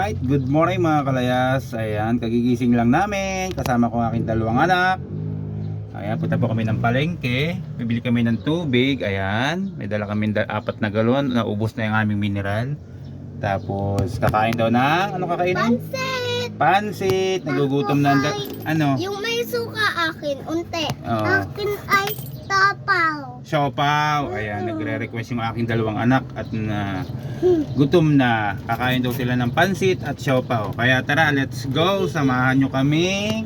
Alright, good morning mga kalayas. Ayan, kagigising lang namin. Kasama ko ang aking dalawang anak. Ayan, punta po kami ng palengke. Bibili kami ng tubig. Ayan, may dala kami 4 na galon. Naubos na yung aming mineral. Tapos kakain daw ng, ano kakainin? Pansit! Pansit! Nagugutom na. Ano? Yung may suka akin, unti. Oo. Akin ay tapaw. Siopaw. Ayan, nagre-request yung aking dalawang anak at gutom na. Kakain daw sila ng pansit at siopaw. Kaya tara, let's go. Samahan nyo kami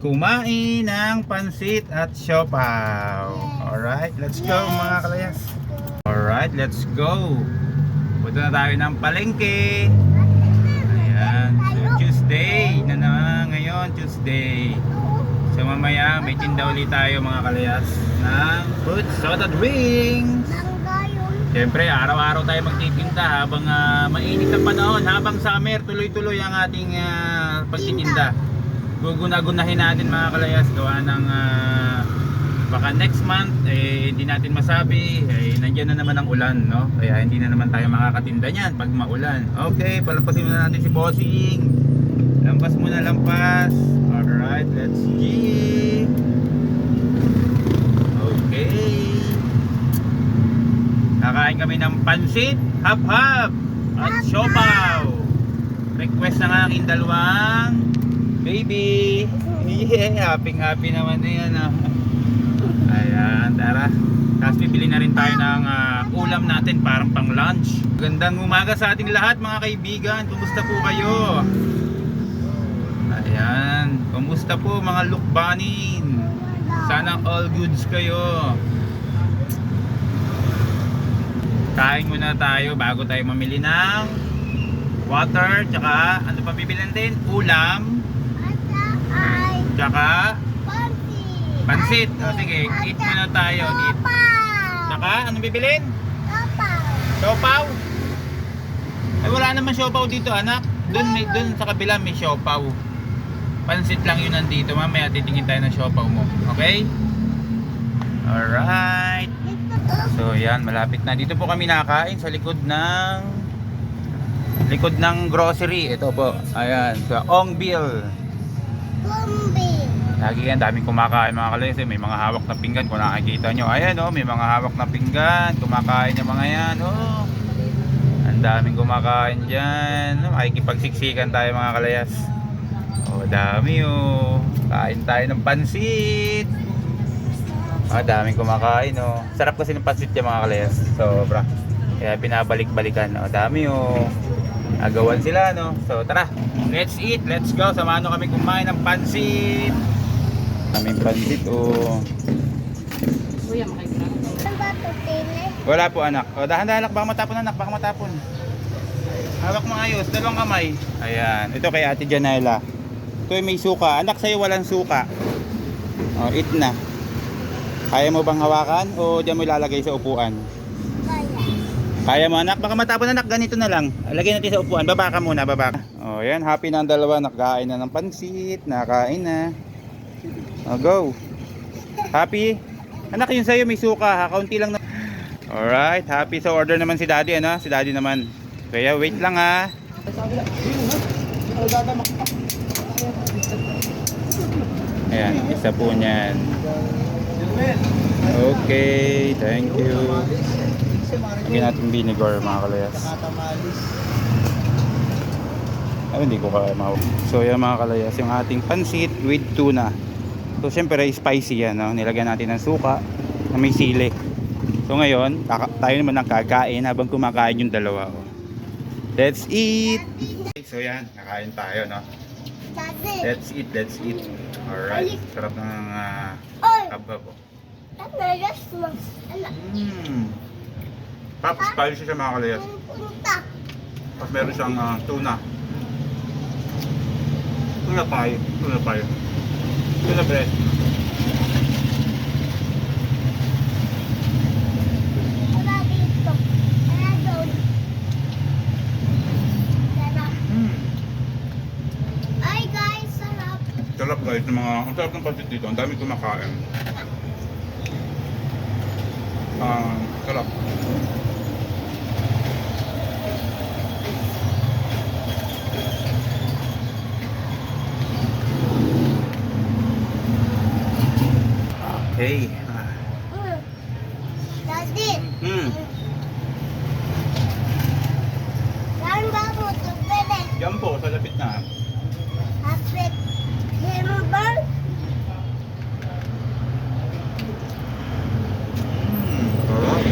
kumain ng pansit at siopaw. Alright, let's go mga kalayas. Alright, let's go. Punta na tayo ng palengke. Ayan, so Tuesday na naman ngayon, Tuesday. So mamaya may tinda ulit tayo mga kalayas ng fruit soda drinks. Siyempre araw-araw tayo magtitinda habang mainit ang panahon. Habang summer tuloy-tuloy ang ating pagtitinda. Guguna-gunahin natin mga kalayas. Gawa ng baka next month hindi natin masabi. Nandiyan na naman ang ulan, no? Kaya hindi na naman tayo makakatinda niyan pag maulan. Okay, palampasin muna natin si Bossing. Lampas muna, lampas. Alright, let's see. Okay. Kakain kami ng pansit, hap-hap at siopaw. Request ng aking dalawang baby. Yeah, happy naman na yan. Ayan, tara. Tapos bibili na rin tayo ng ulam natin parang pang lunch. Gandang umaga sa ating lahat mga kaibigan. Kumusta po kayo? Ayan, kumusta po mga lukbanin? Sana all goods kayo. Kain muna tayo bago tayo mamili ng water, tsaka ano pa bibilin din? Ulam, tsaka pansit. O sige, eat muna tayo. Eat. Tsaka anong bibilin? Siopaw. Ay wala naman siopaw dito anak. Doon sa kabila may siopaw. Pansit lang yun nandito. Mamaya titingin tayo ng siopaw mo. Okay? Alright. So yan, malapit na. Dito po kami nakain sa likod ng grocery. Ito po. Ayan, sa Ongbil. Lagi yan, daming kumakain mga kalayas. May mga hawak na pinggan kung nakikita nyo. Ayan o, may mga hawak na pinggan. Kumakain yung mga yan o. Ang daming kumakain dyan. Makikipagsiksikan tayo mga kalayas. O, dami o. Kain tayo ng pansit. Daming kumakain o. Sarap kasi ng pansit yung mga kalayas. Sobra. Kaya binabalik-balikan. O, dami o. Agawan sila no. So tara, let's eat, let's go. Samahan nyo kami kumain ng pansit. Kaming pansit o. Wala po anak. O dahan-dahan anak, baka matapon anak, baka matapon. Hawak mo ayos, dalawang kamay. Ayan, ito kay Ate Janela. Ito may suka, anak sa'yo walang suka. O, eat na. Kaya mo bang hawakan o diyan mo ilalagay sa upuan? Kaya mo anak, baka matapon anak, ganito na lang. Lagay natin sa upuan, baba ka muna, baba ka. O yan, happy na ang dalawa, nakain na ng pansit, nakain na. O go. Happy? Anak yun sa'yo may suka ha, kaunti lang na. Alright, happy. So order naman si daddy ano, si daddy naman. Kaya wait lang ha. Ayan, isa po niyan. Okay, thank you. Lagyan natin vinegar mga kalayas. Ay, hindi ko kaya mahawak. So yan mga kalayas, yung ating pansit with tuna. So syempre spicy yan, no? Nilagyan natin ng suka na may sili. So ngayon, tayo naman ang kakain habang kumakain yung dalawa. Let's eat! So yan, nakain tayo, no? Let's eat, let's eat. Alright, sarap ng kaba po. Tapos spicy siya mga kalayas. Tapos meron siyang tuna. Tuna pie. Tuna bread. Ay guys, sarap. Sarap guys, ang sarap ng pansit dito. Ang dami kumakain. Sarap. Okay. Daddy. Hmm. Saan ba mo ito pwede? Yan po, sa lapit na. Hapit. Hamburger? Sarap.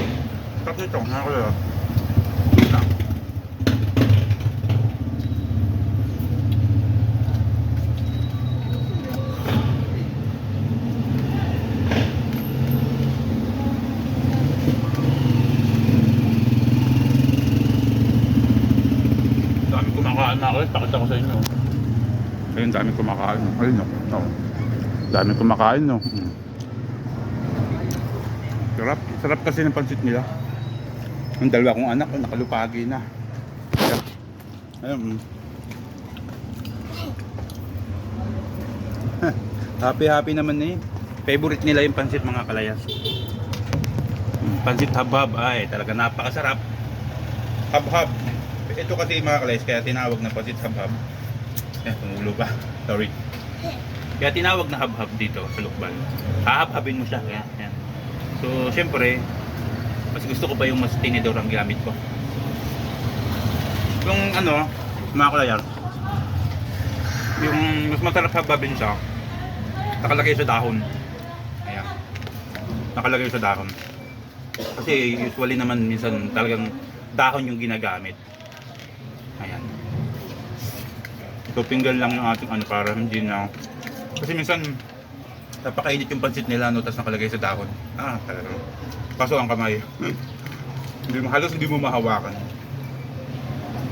Sarap nito. Nakakala. Dami kumakain na ako. Pakita ko sa inyo. Ayun, dami kumakain. Ayun, no. No. Dami kumakain, no. Sarap. Sarap kasi ng pansit nila. Ang dalawa kong anak, nakalupagi na. Yeah. Ayun. Happy naman eh. Favorite nila yung pansit, mga kalayas. Pansit habhab. Ay, talaga napakasarap. Habhab. Ito kasi mga kalayas, kaya tinawag na pansit habhab. Eh, tumulo pa. Sorry. Kaya tinawag na habhab dito sa Lukban. Hahab-habin mo siya. Kaya, yan. So, syempre, mas gusto ko pa yung mas tinidor ang gamit ko. Yung ano, mga kalayas, yung mas masarap hababin siya, nakalagay sa dahon. Ayan. Nakalagay sa dahon. Kasi usually naman minsan talagang dahon yung ginagamit. Ayan. So pinggan lang yung ating ano para hindi na. Kasi minsan napakainit yung pansit nila no, tapos nakalagay sa dahon. Ah, talagang paso ang kamay. Hindi mo, halos hindi mo mahawakan.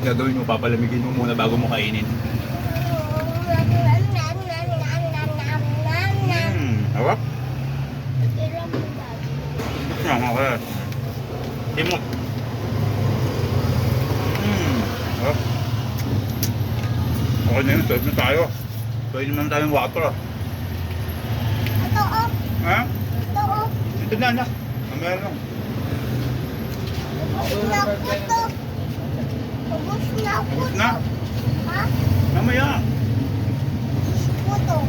Gagawin mo, papalamigin mo muna bago mo kainin. Hawak? Okay. Timot. Hawak. Okay na yun, serve na tayo. So, yun naman tayong water. Ito oh. Ha? Ito oh. Ito na, anak. Mamaya lang. Ubus na ako to. Ubus na ako Ubus to. na? Ha? Mamaya. Ubus ko to.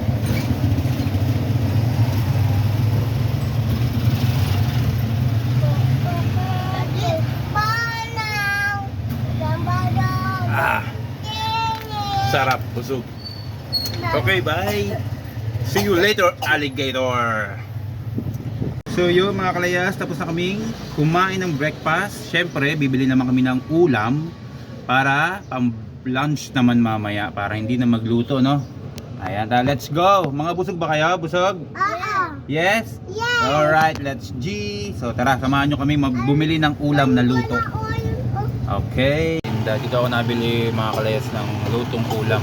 Daddy, banaw. Banaw. Ah, sarap. Busog. Okay, bye. See you later, alligator. So yun mga kalayas, tapos na kaming kumain ng breakfast. Syempre, bibili naman kami ng ulam para pang-lunch naman mamaya, para hindi na magluto, no? Ayan, let's go. Mga busog ba kayo? Busog? Oo. Yes? Yes. Alright, let's G. So tara, samahan nyo kami bumili ng ulam na luto. Okay. Dito ako nabili mga kalayas ng lutong ulam.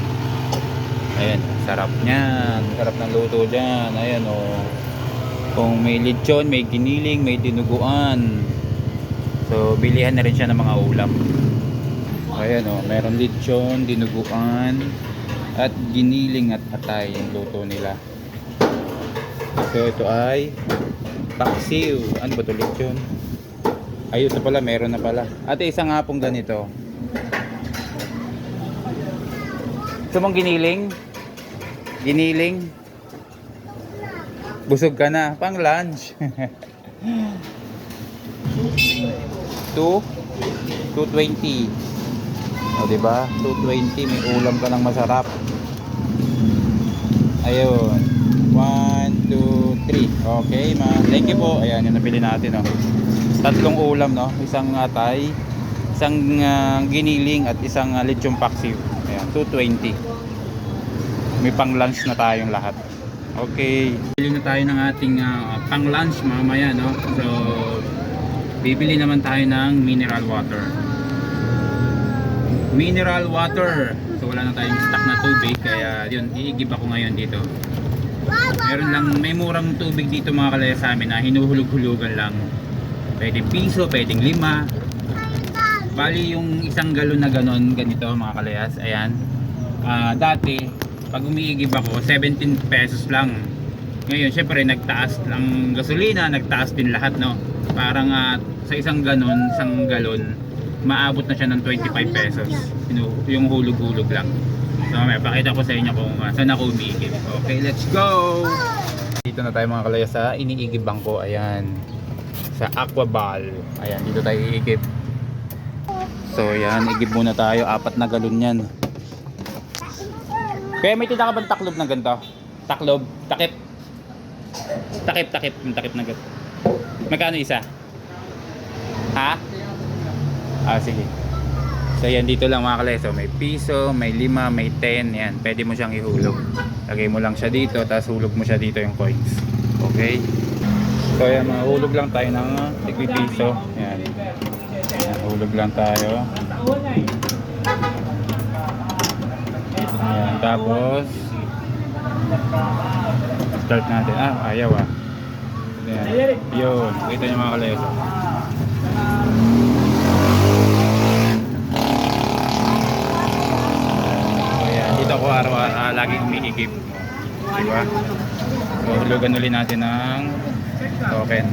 Ayan, sarap niyan. Sarap ng luto dyan. Ayan o. Oh. Kung may lechon, may giniling, may dinuguan. So, bilihan na rin siya ng mga ulam. Ayan o. Oh, meron lechon, dinuguan, at giniling at atay yung luto nila. So, ito ay paksiw. Ano ba ito? Lechon? Ayun na pala, meron na pala. At isang nga pong ganito. Ito mong giniling? Giniling? Busog ka na. Pang lunch. 220. O diba? 220. May ulam ka ng masarap. Ayun. 1, 2, 3. Okay, ma. Thank you po. Ayan, yung nabili natin. Oh. Tatlong ulam, no? Isang atay, isang giniling, at isang lechon paksiw. Ayan, 220. May pang lunch na tayong lahat. Okay. Bili na tayo ng ating pang lunch mamaya, no? So, bibili naman tayo ng mineral water. Mineral water. So, wala na tayong stock na tubig. Kaya, yun, iigib ako ngayon dito. Meron lang, may murang tubig dito mga kalaya sa amin na hinuhulog-hulugan lang. Pwedeng piso, pwedeng 5. Bali yung isang galon na ganon, ganito mga kalayas. Ayan. Dati, pag umiigib ako, 17 pesos lang. Ngayon, syempre, nagtaas lang gasolina, nagtaas din lahat, no? Parang sa isang ganon, isang galon, maabot na siya ng 25 pesos. Yung hulog-hulog lang. So, may pakita ko sa inyo kung saan ako umiigib. Okay, let's go! Dito na tayo mga kalaya sa iniigib bangko. Ayan. Sa Aquaball. Ayan, dito tayo iigib. So ayan, igib muna tayo. 4 na galon yan. Kaya may tinda ka bang taklob na ganito? Taklob? Takip? Takip na ganito. Magkano isa? Ha? Ah, sige. So yan, dito lang mga kalaya. So may piso, may 5, may 10. Yan, pwede mo siyang ihulog. Lagay mo lang siya dito, tapos hulog mo siya dito yung coins. Okay? So yan, mahulog lang tayo ng tigpipiso. Yan. Yan, hulog lang tayo. Ayan, tapos start natin. Ah, ayaw ah. Ayan. Yun, kita nyo mga kaleso. Ayan, dito ako araw-araw lagi kumikikip. Diba? So, hulugan ulit natin ng token.